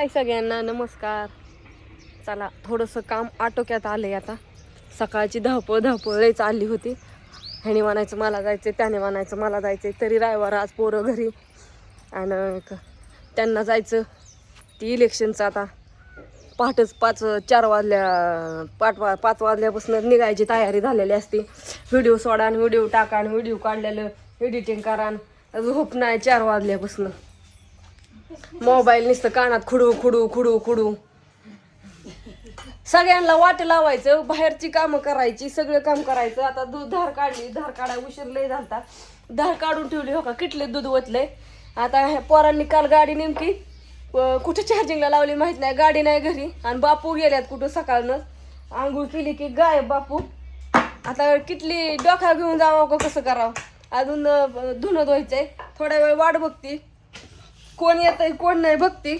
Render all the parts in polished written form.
हाय सगळ्यांना नमस्कार. चला थोडंसं काम आटोक्यात आलंय आता. सकाळची धावपळ लई चालली होती. ह्याने म्हणायचं मला जायचं, त्याने म्हणायचं मला जायचं. तरी रविवार आज पोरं घरी आणि त्यांना जायचं. ती इलेक्शनचं आता पहाटच 4 वाजल्यापासून निघायची तयारी झालेली असते. व्हिडिओ सोडा आणि व्हिडिओ टाका आणि व्हिडिओ काढलेलं एडिटिंग करा आणि झोप नाही 4 वाजल्यापासून. मोबाईल नुसतं कानात खुडू. सगळ्यांना वाट लावायचं, बाहेरची कामं करायची, सगळं काम करायचं. आता दूध धार काढाय उशीर लय झालता. धार काढून ठेवली हो का, किटले दूध ओतलंय. आता ह्या पोरांनी काल गाडी नेमकी कुठे चार्जिंगला लावली माहित नाही, गाडी नाही घरी आणि बापू गेल्यात कुठं सकाळनं. आंघोळ केली की गायब बापू. आता किटली डोक्या घेऊन जावं का कसं करावं. अजून धुणं धुवायचंय. थोड्या वेळ वाट बघती कोण येतंय कोण नाही बघती.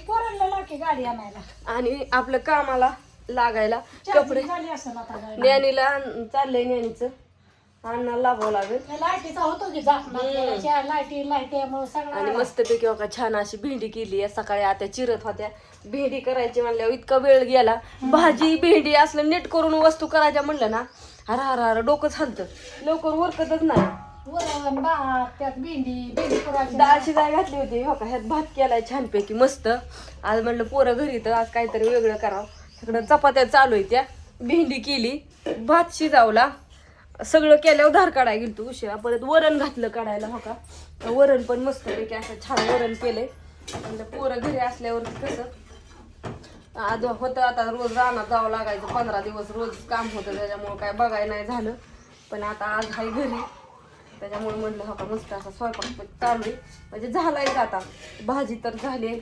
गाडी आणायला आणि आपलं कामाला लागायला कपडे ज्ञानीला चाललंय. ज्ञानीचं अण्णा लावावं लागेल. लाईटीचा होतो की आणि मस्तपैकी बघा छान अशी भेंडी केली आहे. सकाळी आता चिरत होत्या. भेंडी करायची म्हणल्यावर इतका वेळ गेला. भाजी भेंडी असलं नीट करून वस्तू करायच्या म्हणलं ना, हर डोकंच हलतं, लवकर उरकतच नाही. त्यात भेंडी डाळ शिजाय घातली होती हो का. ह्यात भात केलाय छानपैकी मस्त. आज म्हणलं पोरं घरी तर आज काहीतरी वेगळं करावं. तिकडं चपात्या चालू आहे, त्या भेंडी केली, भात शिजावला, सगळं केल्यावर धार काढायला गेलतो उशिरा. परत वरण घातलं काढायला हो का. वरण पण मस्तपैकी असं छान वरण केलंय. म्हणलं पोरं घरी असल्यावर कसं आज होतं. आता रोज रानात जावं लागायचं, 15 दिवस रोज काम होतं, त्याच्यामुळं काय बघायला नाही झालं. पण आता आज हाय घरी, त्याच्यामुळे म्हणलं हो का मस्त असा स्वयंपाक चालू आहे. म्हणजे झालायच आता. भाजी तर झाली,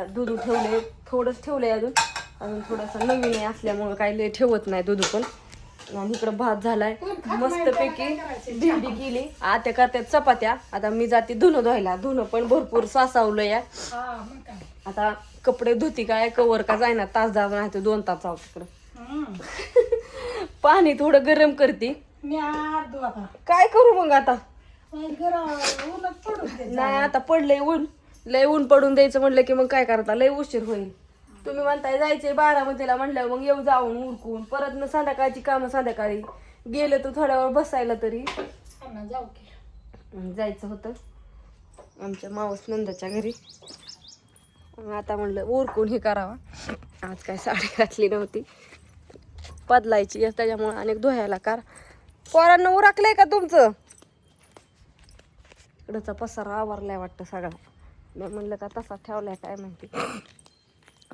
दूध ठेवले, थोडंच ठेवलंय अजून थोडंसं नवीन आहे असल्यामुळं काही लय ठेवत नाही दूध पण. आणि इकडं भात झालाय मस्तपैकी. भेंडी केली, आत्या करतात चपात्या. आता मी जाते धुणं धुवायला. धुणं पण भरपूर सासावलं या. आता कपडे धुती काय कवर का जायना, तास जावं नाही तर 2 तास जाऊ तिकडं. पाणी थोडं गरम करते. काय करू मग आता. नाही आता पडलंय ऊन, लय ऊन पडून द्यायचं म्हणलं की मग काय करता, लय उशीर होईल. तुम्ही म्हणताय जायचंय 12 म्हणल्यावर मग येऊ जाऊन उरकून परत न संध्याकाळची कामं संध्याकाळी गेलं तर थोड्या वेळ बसायला तरी जायचं होतं आमच्या मावस नंदाच्या घरी. आता म्हणलं उरकून हे करावा. आज काय साडी घातली नव्हती, बदलायची त्याच्यामुळे अनेक धुयाला कार. पोरांना उरकलंय का तुमचं. इकडचा पसारा आवरलाय वाटतं सगळा. मी म्हणलं का तसा ठेवलाय काय माहिती.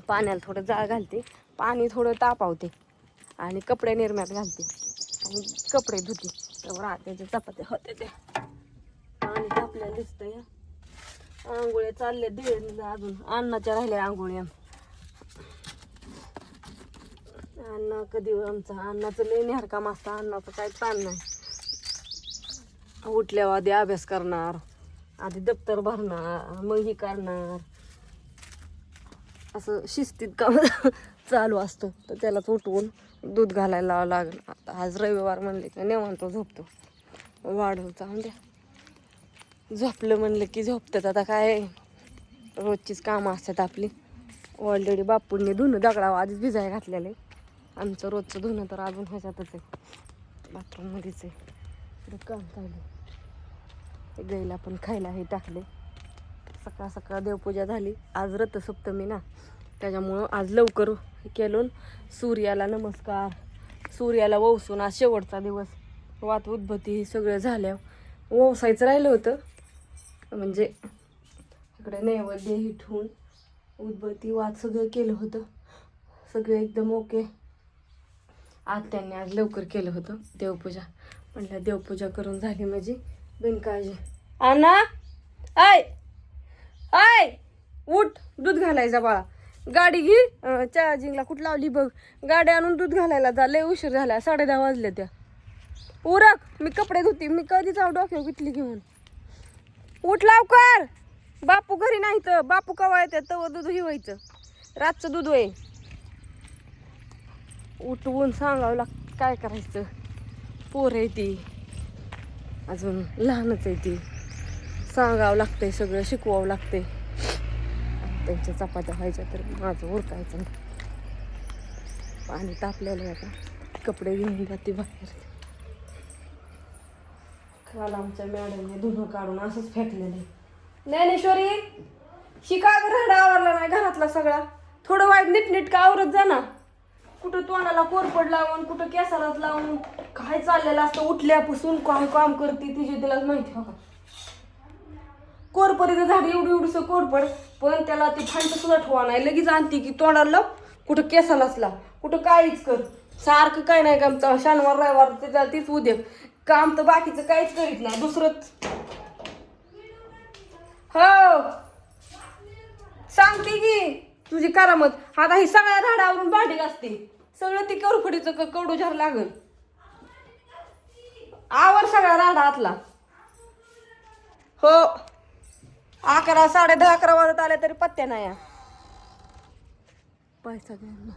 पाण्याला थोडं जाळ घालते, पाणी थोडं तापावते आणि कपडे निरम्यात घालते आणि कपडे धुते. तेव्हा राहत्याच्या चपात्या होते त्या. पाणी तापल्याला दिसतंय. आंघोळ्या चालल्या दीड अजून अन्नाच्या राहिल्या आंघोळ्या. अण्णा कधी आमचा अन्नाचं लय नेहर काम असतं. अन्नाचं काय ताण नाही. उठल्यावर आधी अभ्यास करणार, आधी दप्तर भरणार, मग ही करणार, असं शिस्तीत काम चालू असतं. तर त्यालाच उठवून दूध घालायला लावावं लागेल. आता आज रविवार म्हणले की निवांत झोपतो. वाढव जाऊन द्या, झोपलं म्हणलं की झोपतात. आता काय रोजचीच कामं असतात आपली. ऑलरेडी बापूंनी धुणं दगडावं आधीच भिजाय घातलेलं आहे. आमचं रोजचं धुणं तर अजून ह्याच्यातच आहे, बाथरूममध्येच आहे. इकडं काम चालू. गाईला पण खायला हे टाकले. सकाळ सकाळ देवपूजा झाली. आज रथसप्तमी ना, त्याच्यामुळं आज लवकर केलं. सूर्याला नमस्कार, सूर्याला ववसून आज शेवटचा दिवस. वात उद्भती हे सगळं झाल्यावर ववसायचं राहिलं होतं. म्हणजे इकडे नैवेद्य ही ठेवून उद्भती वात सगळं केलं होतं. सगळं एकदम ओके. आज त्यांनी आज लवकर केलं होतं देवपूजा. म्हटलं देवपूजा करून झाली म्हणजे बिनकाळजी. अण्णा आय आय उठ, दूध घालायचा बाळा. गाडी घे, चार्जिंगला कुठं लावली बघ. गाडी आणून दूध घालायला जा, लय उशीर झाला. 10:30 वाजले त्या. उरक, मी कपडे धुते. मी कधी जाऊ डोक्यावर किटली घेऊन. उठ लवकर, बापू घरी नाही तर. बापू कवा येते तवं दूध हिवायचं, रातचं दूध आहे. उठवून सांगावं लागतं काय करायचं. पोर आहे ती, अजून लहानच आहे ती. सांगावं लागतंय, सगळं शिकवावं लागतंय. त्यांच्या चपात्या व्हायच्या तर माझं उरकायचं नाही. पाणी तापलेलं आहे आता, कपडे घेऊन जाते बाहेर. काल आमच्या मॅडमने धुणं काढून असंच फेकलेलं आहे. ज्ञानेश्वरी शिका राहडा आवरला नाही घरातला सगळा. थोडं वाईट नीट का आवरत जा ना. कुठं तोंडाला कोरपड लावून, कुठं केसालाच लावून काय चाललेलं असतं. उठल्यापासून काय काम करते तिची तिलाच माहिती. हो का, कोरपडीचं झाड एवढं कोरपड, पण त्याला ती फांट सुद्धा ठेवा नाही. लगेच आणते की तोंडाला लाव, कुठं केसालाच लाव, कुठं काहीच कर. सारखं काय नाही काम. शनिवार रविवार त्याला तीच उद्योग काम, तर बाकीचं काहीच करीत नाही दुसरंच. हो सांगते की तुझी करामत. आता ही सगळ्या झाडावरून भांडी घासते, सगळं ती कोरफडीचं कडू झार लागल. आवर सगळा राडा आतला. हो 11 10:30 वाजत आले तरी पत्त्या नाही. पैसा घ्यायला